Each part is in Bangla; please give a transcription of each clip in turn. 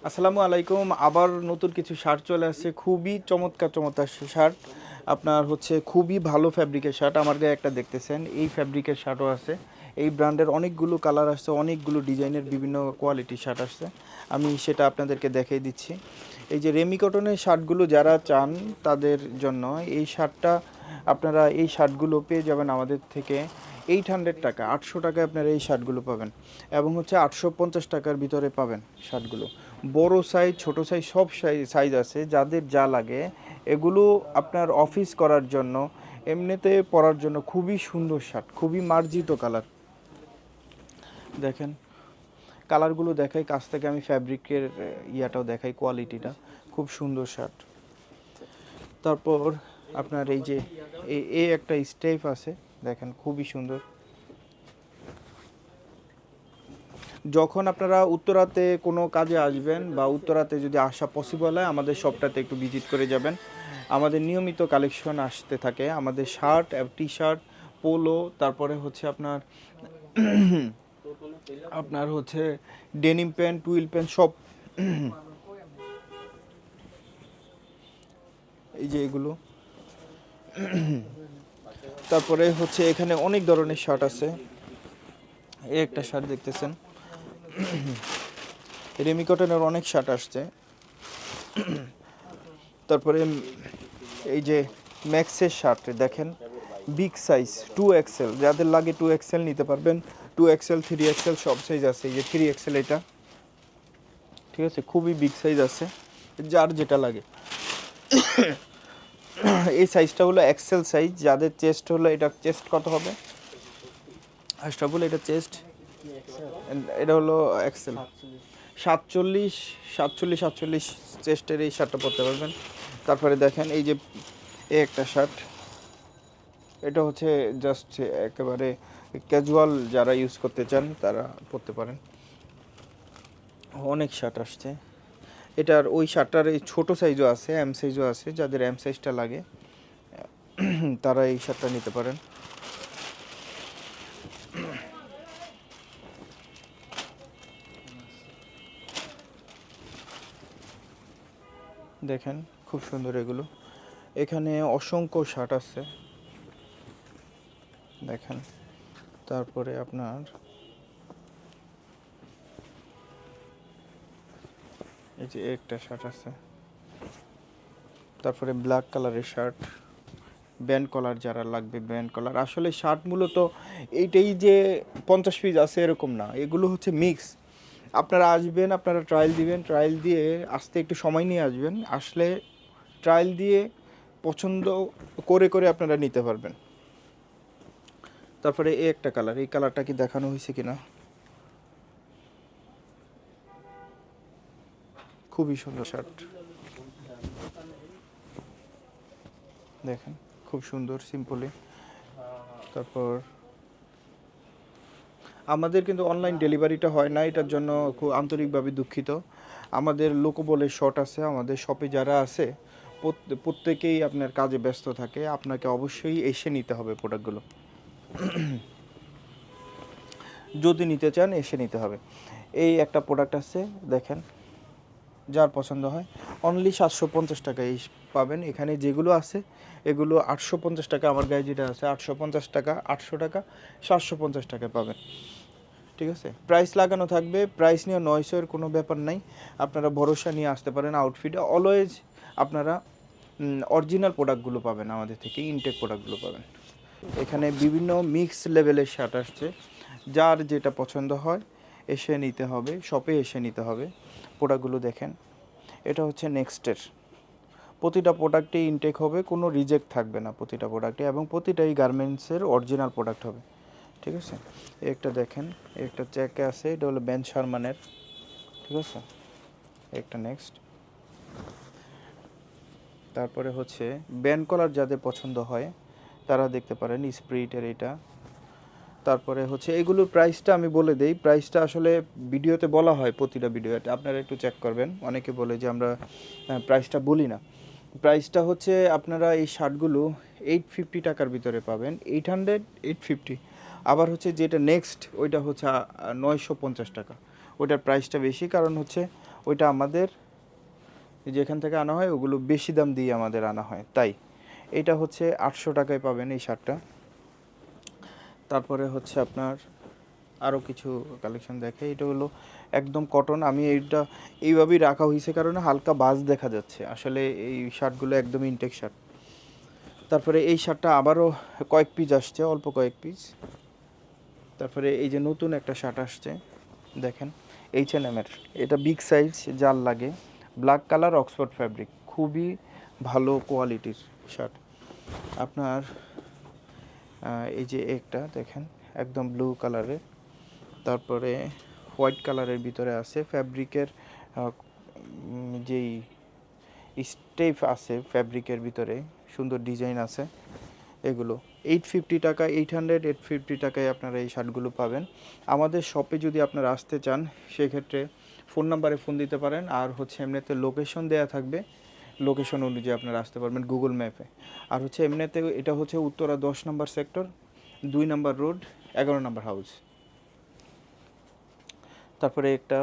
আসসালামু আলাইকুম। আবার নতুন কিছু শার্ট চলে আসছে, খুবই চমৎকার চমৎকার শার্ট। আপনার হচ্ছে খুবই ভালো ফ্যাব্রিকের শার্ট। আমার গায়ে একটা দেখতেছেন, এই ফ্যাব্রিকের শার্টও আছে। এই ব্র্যান্ডের অনেকগুলো কালার আসছে, অনেকগুলো ডিজাইনের বিভিন্ন কোয়ালিটির শার্ট আসছে। আমি সেটা আপনাদেরকে দেখিয়ে দিচ্ছি। এই যে রেমি কটনের শার্টগুলো যারা চান তাদের জন্য এই শার্টটা, আপনারা এই শার্টগুলো পেয়ে যাবেন আমাদের থেকে 800 টাকা, 800 টাকায় আপনারা এই শার্টগুলো পাবেন। এবং হচ্ছে 850 টাকার ভিতরে পাবেন শার্টগুলো। বড় সাইজ, ছোট সাইজ, সব সাইজ আছে, যাদের যা লাগে। এগুলো আপনার অফিস করার জন্য, এমনিতে পরার জন্য খুবই সুন্দর শার্ট, খুবই মার্জিত কালার। দেখেন কালারগুলো দেখাই কাছ থেকে, আমি ফ্যাব্রিকের ইয়াটাও দেখাই, কোয়ালিটিটা খুব সুন্দর শার্ট। তারপর আপনার এই যে এই একটা স্টেপ আছে, দেখেন খুবই সুন্দর। যখন আপনারা উত্তরাতে কোনো কাজে আসবেন বা উত্তরাতে যদি আসা পসিবল হয়, আমাদের শপটাতে একটু ভিজিট করে যাবেন। আমাদের নিয়মিত কালেকশন আসতে থাকে, আমাদের শার্ট, টি শার্ট, পোলো, তারপরে হচ্ছে আপনার আপনার হচ্ছে ডেনিম প্যান্ট, টুইল প্যান্ট সব। এই যে এগুলো, তারপরে হচ্ছে এখানে অনেক ধরনের শার্ট আছে। এই একটা শার্ট দেখতেছেন, রেমি কটনের অনেক শার্ট আসছে। তারপরে এই যে ম্যাক্সের শার্ট দেখেন, বিগ সাইজ 2XL, যাদের লাগে 2XL নিতে পারবেন। 2XL, 3XL সব সাইজ আছে। এই যে 3XL এটা, ঠিক আছে, খুবই বিগ সাইজ আছে, যার যেটা লাগে। এই সাইজটা হলো এক্সেল সাইজ, যাদের চেস্ট হলো, এটা চেস্ট কত হবে আসটা বলে, এটা চেস্ট, এটা হলো এক্সেল 47, 47, 47 চেস্টের এই শার্টটা পরতে পারবেন। তারপরে দেখেন এই যে একটা শার্ট, এটা হচ্ছে জাস্ট একেবারে ক্যাজুয়াল, যারা ইউজ করতে চান তারা পরতে পারেন। অনেক শার্ট আসছে। এটার ওই শার্টটার এই ছোটো সাইজও আছে, এম সাইজও আছে, যাদের এম সাইজটা লাগে তারা এই শার্টটা নিতে পারেন। দেখেন খুব সুন্দর এগুলো, এখানে অসংখ্য শার্ট আছে দেখেন। তারপরে আপনার এই যে একটা শার্ট আছে, তারপরে ব্ল্যাক কালারের শার্ট, ব্যান্ড কলার যারা লাগবে, ব্যান্ড কলার। আসলে শার্ট মূলত এইটাই যে 50 পিস আছে এরকম না, এগুলো হচ্ছে মিক্স। আপনারা আসবেন, আপনারা ট্রায়াল দিবেন, ট্রায়াল দিয়ে আসতে একটু সময় নিয়ে আসবেন, আসলে ট্রায়াল দিয়ে পছন্দ করে করে আপনারা নিতে পারবেন। তারপরে এই একটা কালার, এই কালারটা কি দেখানো হয়েছে কিনা, খুবই সুন্দর শার্ট দেখেন, খুব সুন্দর সিম্পলি। তারপর আমাদের কিন্তু অনলাইন ডেলিভারিটা হয় না, এটার জন্য খুব আন্তরিকভাবে দুঃখিত। আমাদের লোকবলের শর্ট আছে, আমাদের শপে যারা আছে প্রত্যেকেই আপনার কাজে ব্যস্ত থাকে, আপনাকে অবশ্যই এসে নিতে হবে প্রোডাক্টগুলো। যদি নিতে চান এসে নিতে হবে। এই একটা প্রোডাক্ট আছে দেখেন, যার পছন্দ হয় অনলি 750 টাকায় পাবেন। এখানে যেগুলো আছে এগুলো 850 টাকা, আমার গায়ে যেটা আছে 850 টাকা, 800 টাকা, 750 টাকায় পাবেন। ঠিক আছে, প্রাইস লাগানো থাকবে, প্রাইস নিয়ে নয়সের কোনো ব্যাপার নাই। আপনারা ভরসা নিয়ে আসতে পারেন। আউটফিটে অলওয়েজ আপনারা অরিজিনাল প্রোডাক্টগুলো পাবেন আমাদের থেকে, ইনটেক প্রোডাক্টগুলো পাবেন। এখানে বিভিন্ন মিক্স লেভেলের শার্ট আসছে, যার যেটা পছন্দ হয় এসে নিতে হবে, শপে এসে নিতে হবে। প্রোডাক্টগুলো দেখেন, এটা হচ্ছে নেক্সটের। প্রতিটা প্রোডাক্টে ইনটেক হবে, কোনো রিজেক্ট থাকবে না প্রতিটা প্রোডাক্টে, এবং প্রতিটাই গার্মেন্টসের অরিজিনাল প্রোডাক্ট হবে। ঠিক আছে, একটা দেখেন, একটা চেকে আছে, এটা হলো বেন শারমানের। ঠিক আছে, একটা নেক্সট। তারপরে হচ্ছে ব্যান্ড কলার যাদের পছন্দ হয় তারা দেখতে পারেন, স্প্রিটের এটা। তারপরে হচ্ছে এগুলোর প্রাইসটা আমি বলে দেই, প্রাইসটা আসলে ভিডিওতে বলা হয়, প্রতিটা ভিডিওতে আপনারা একটু চেক করবেন। অনেকে বলে যে আমরা প্রাইসটা বলি না। প্রাইসটা হচ্ছে আপনারা এই শার্টগুলো 850 টাকার ভিতরে পাবেন, 800, 850। আবার হচ্ছে যেটা নেক্সট ওইটা হচ্ছে 950 টাকা। ওইটার প্রাইসটা বেশি, কারণ হচ্ছে ওইটা আমাদের যেখান থেকে আনা হয় ওগুলো বেশি দাম দিয়ে আমাদের আনা হয়, তাই এটা হচ্ছে 800 টাকায় পাবেন এই শার্টটা। তারপরে হচ্ছে আপনার আরও কিছু কালেকশন দেখে, এটা হলো একদম কটন। আমি এইটা এইভাবেই রাখা হয়েছে কারণে হালকা বাজ দেখা যাচ্ছে, আসলে এই শার্টগুলো একদম ইনটেক শার্ট। তারপরে এই শার্টটা আবারও কয়েক পিস আসছে, অল্প কয়েক পিস। তারপরে এই যে নতুন একটা শার্ট আসছে দেখেন, H&M-এর, এটা বিগ সাইজ, জাল লাগে, ব্ল্যাক কালার, অক্সফোর্ড ফ্যাব্রিক, খুবই ভালো কোয়ালিটির শার্ট। আপনার এই যে একটা দেখেন একদম ব্লু কালারের, তারপরে হোয়াইট কালারের ভিতরে আছে ফ্যাব্রিকের যেই স্টেপ আছে ফ্যাব্রিকের ভিতরে, সুন্দর ডিজাইন আছে। এগুলো 850 টাকা, 850 টাকায় আপনারা এই শার্টগুলো পাবেন। আমাদের শপে যদি আপনারা আসতে চান সেক্ষেত্রে ফোন নাম্বারে ফোন দিতে পারেন, আর হচ্ছে এমনিতে লোকেশন দেয়া থাকবে, লোকেশন অনুযায়ী আপনারা আসতে পারবেন গুগল ম্যাপে। আর হচ্ছে এমনিতে এটা হচ্ছে উত্তরা 10 নম্বর সেক্টর, 2 নম্বর রোড, 11 নম্বর হাউস। তারপরে একটা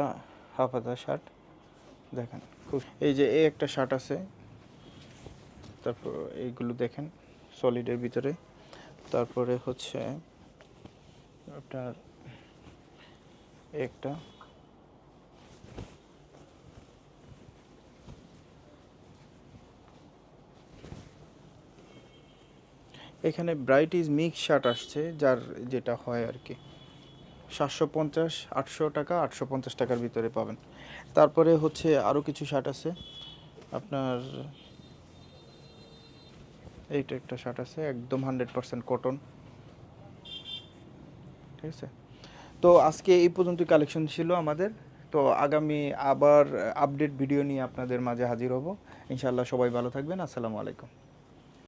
হাফ হাতা শার্ট দেখেন, খুব এই যে এই একটা শার্ট আছে, তারপর এইগুলো দেখেন সলিডের ভিতরে। তারপরে হচ্ছে আপনার একটা এখানে ব্রাইট ইজ মিক্স শার্ট আসছে, যার যেটা হয় আর কি 750 800 টাকা, 850 টাকার ভিতরে পাবেন। তারপরে হচ্ছে আরও কিছু শার্ট আছে আপনার, এইটা একটা শার্ট আছে একদম 100% কটন, ঠিক আছে। তো আজকে এই পর্যন্ত কালেকশন ছিল আমাদের। তো আগামী আবার আপডেট ভিডিও নিয়ে আপনাদের মাঝে হাজির হব ইনশাআল্লাহ। সবাই ভালো থাকবেন, আসসালামু আলাইকুম।